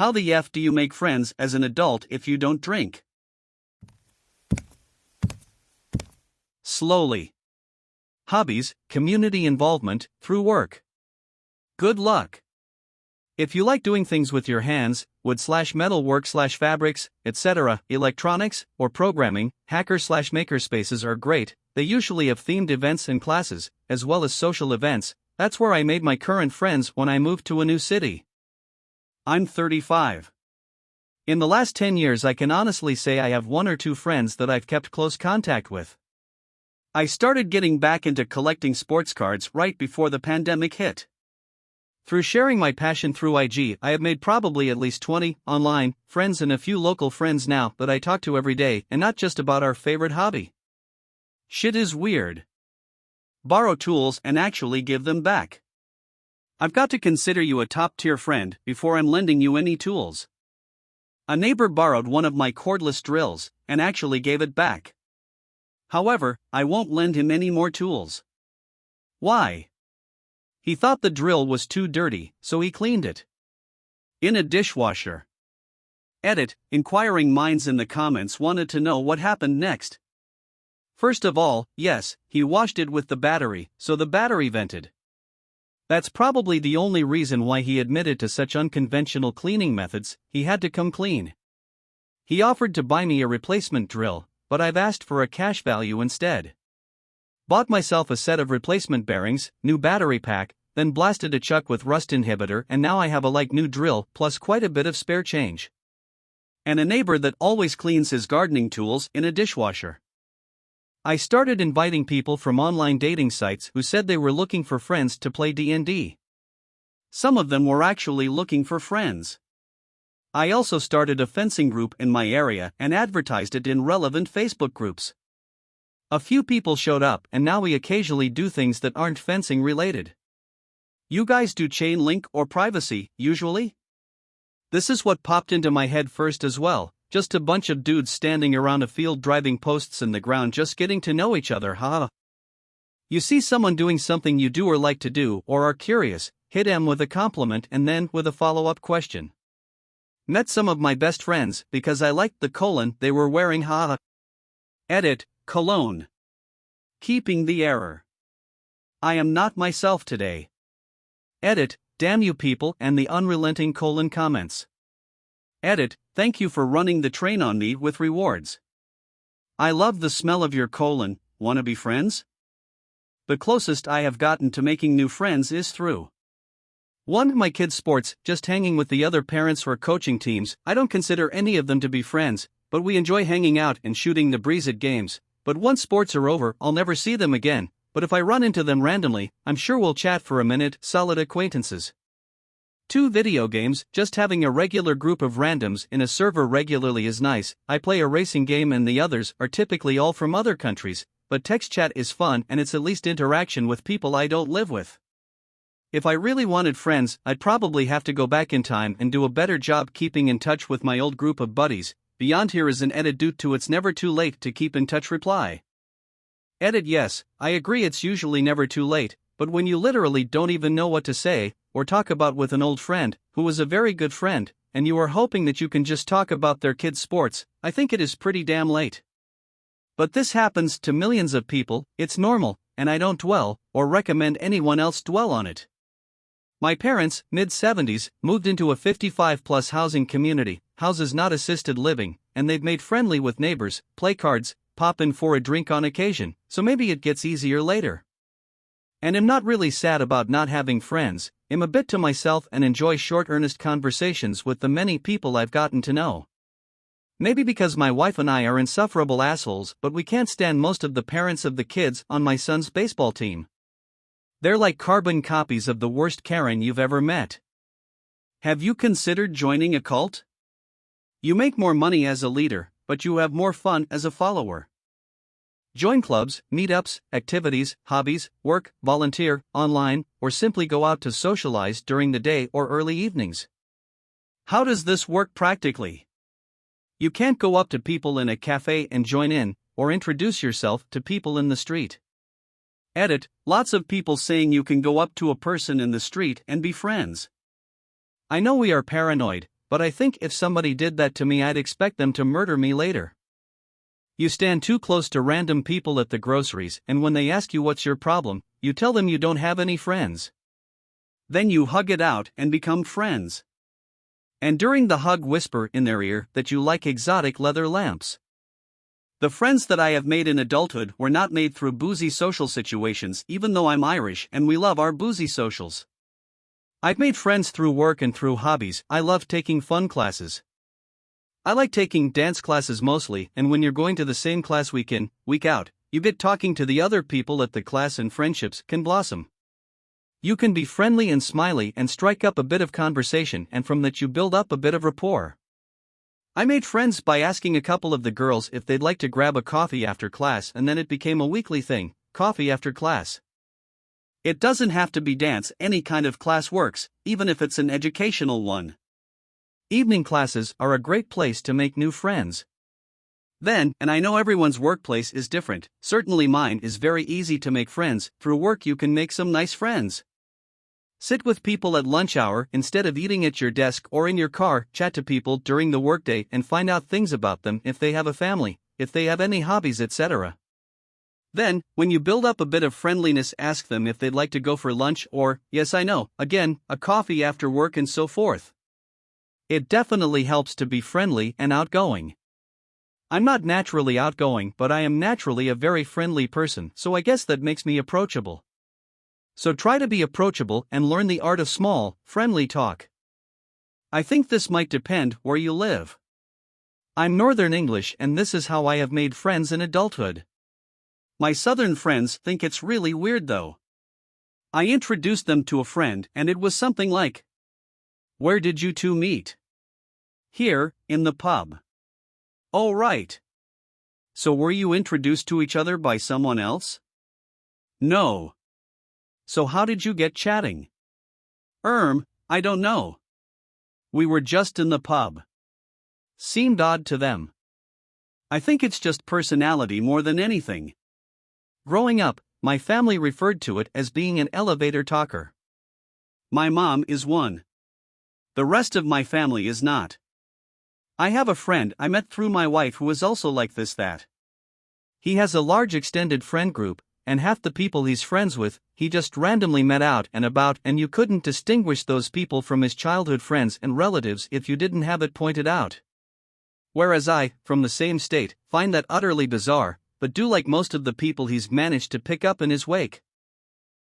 How the F do you make friends as an adult if you don't drink? Slowly. Hobbies, community involvement, through work. Good luck. If you like doing things with your hands, wood/metalwork/fabrics, etc., electronics, or programming, hacker/makerspaces are great. They usually have themed events and classes, as well as social events. That's where I made my current friends when I moved to a new city. I'm 35. In the last 10 years, I can honestly say I have one or two friends that I've kept close contact with. I started getting back into collecting sports cards right before the pandemic hit. Through sharing my passion through IG, I have made probably at least 20 online friends and a few local friends now that I talk to every day, and not just about our favorite hobby. Shit is weird. Borrow tools and actually give them back. I've got to consider you a top-tier friend before I'm lending you any tools. A neighbor borrowed one of my cordless drills and actually gave it back. However, I won't lend him any more tools. Why? He thought the drill was too dirty, so he cleaned it in a dishwasher. Edit. Inquiring minds in the comments wanted to know what happened next. First of all, yes, he washed it with the battery, so the battery vented. That's probably the only reason why he admitted to such unconventional cleaning methods. He had to come clean. He offered to buy me a replacement drill, but I've asked for a cash value instead. Bought myself a set of replacement bearings, new battery pack, then blasted a chuck with rust inhibitor, and now I have a like-new drill plus quite a bit of spare change. And a neighbor that always cleans his gardening tools in a dishwasher. I started inviting people from online dating sites who said they were looking for friends to play D&D. Some of them were actually looking for friends. I also started a fencing group in my area and advertised it in relevant Facebook groups. A few people showed up, and now we occasionally do things that aren't fencing related. You guys do chain link or privacy, usually? This is what popped into my head first as well, just a bunch of dudes standing around a field driving posts in the ground just getting to know each other, huh? You see someone doing something you do or like to do or are curious, hit them with a compliment and then with a follow-up question. Met some of my best friends because I liked the colon they were wearing, haha. Edit. Cologne. Keeping the error. I am not myself today. Edit. Damn you people and the unrelenting colon comments. Edit. Thank you for running the train on me with rewards. I love the smell of your colon. Wanna be friends? The closest I have gotten to making new friends is through one, my kids' sports, just hanging with the other parents or coaching teams. I don't consider any of them to be friends, but we enjoy hanging out and shooting the breeze at games. But once sports are over, I'll never see them again, but if I run into them randomly, I'm sure we'll chat for a minute. Solid acquaintances. 2, video games. Just having a regular group of randoms in a server regularly is nice. I play a racing game and the others are typically all from other countries, but text chat is fun and it's at least interaction with people I don't live with. If I really wanted friends, I'd probably have to go back in time and do a better job keeping in touch with my old group of buddies. Beyond here is an edit due to it's never too late to keep in touch reply. Edit. Yes, I agree it's usually never too late, but when you literally don't even know what to say, or talk about with an old friend, who is a very good friend, and you are hoping that you can just talk about their kids' sports, I think it is pretty damn late. But this happens to millions of people, it's normal, and I don't dwell, or recommend anyone else dwell on it. My parents, mid-70s, moved into a 55-plus housing community, houses not assisted living, and they've made friendly with neighbors, play cards, pop in for a drink on occasion, so maybe it gets easier later. And I'm not really sad about not having friends. I'm a bit to myself and enjoy short earnest conversations with the many people I've gotten to know. Maybe because my wife and I are insufferable assholes, but we can't stand most of the parents of the kids on my son's baseball team. They're like carbon copies of the worst Karen you've ever met. Have you considered joining a cult? You make more money as a leader, but you have more fun as a follower. Join clubs, meetups, activities, hobbies, work, volunteer, online, or simply go out to socialize during the day or early evenings. How does this work practically? You can't go up to people in a cafe and join in, or introduce yourself to people in the street. Edit. Lots of people saying you can go up to a person in the street and be friends. I know we are paranoid, but I think if somebody did that to me, I'd expect them to murder me later. You stand too close to random people at the groceries, and when they ask you what's your problem, you tell them you don't have any friends. Then you hug it out and become friends. And during the hug, whisper in their ear that you like exotic leather lamps. The friends that I have made in adulthood were not made through boozy social situations, even though I'm Irish and we love our boozy socials. I've made friends through work and through hobbies. I love taking fun classes. I like taking dance classes mostly, and when you're going to the same class week in, week out, you get talking to the other people at the class and friendships can blossom. You can be friendly and smiley and strike up a bit of conversation, and from that you build up a bit of rapport. I made friends by asking a couple of the girls if they'd like to grab a coffee after class, and then it became a weekly thing, coffee after class. It doesn't have to be dance, any kind of class works, even if it's an educational one. Evening classes are a great place to make new friends. Then, and I know everyone's workplace is different, certainly mine is very easy to make friends. Through work you can make some nice friends. Sit with people at lunch hour instead of eating at your desk or in your car, chat to people during the workday and find out things about them, if they have a family, if they have any hobbies, etc. Then, when you build up a bit of friendliness, ask them if they'd like to go for lunch or, yes I know, again, a coffee after work and so forth. It definitely helps to be friendly and outgoing. I'm not naturally outgoing, but I am naturally a very friendly person, so I guess that makes me approachable. So try to be approachable and learn the art of small, friendly talk. I think this might depend where you live. I'm Northern English, and this is how I have made friends in adulthood. My Southern friends think it's really weird though. I introduced them to a friend and it was something like, "Where did you two meet?" "Here, in the pub." "Oh right. So were you introduced to each other by someone else?" "No." "So how did you get chatting?" I don't know. We were just in the pub." Seemed odd to them. I think it's just personality more than anything. Growing up, my family referred to it as being an elevator talker. My mom is one. The rest of my family is not. I have a friend I met through my wife who is also like this. That he has a large extended friend group, and half the people he's friends with, he just randomly met out and about, and you couldn't distinguish those people from his childhood friends and relatives if you didn't have it pointed out. Whereas I, from the same state, find that utterly bizarre, but do like most of the people he's managed to pick up in his wake.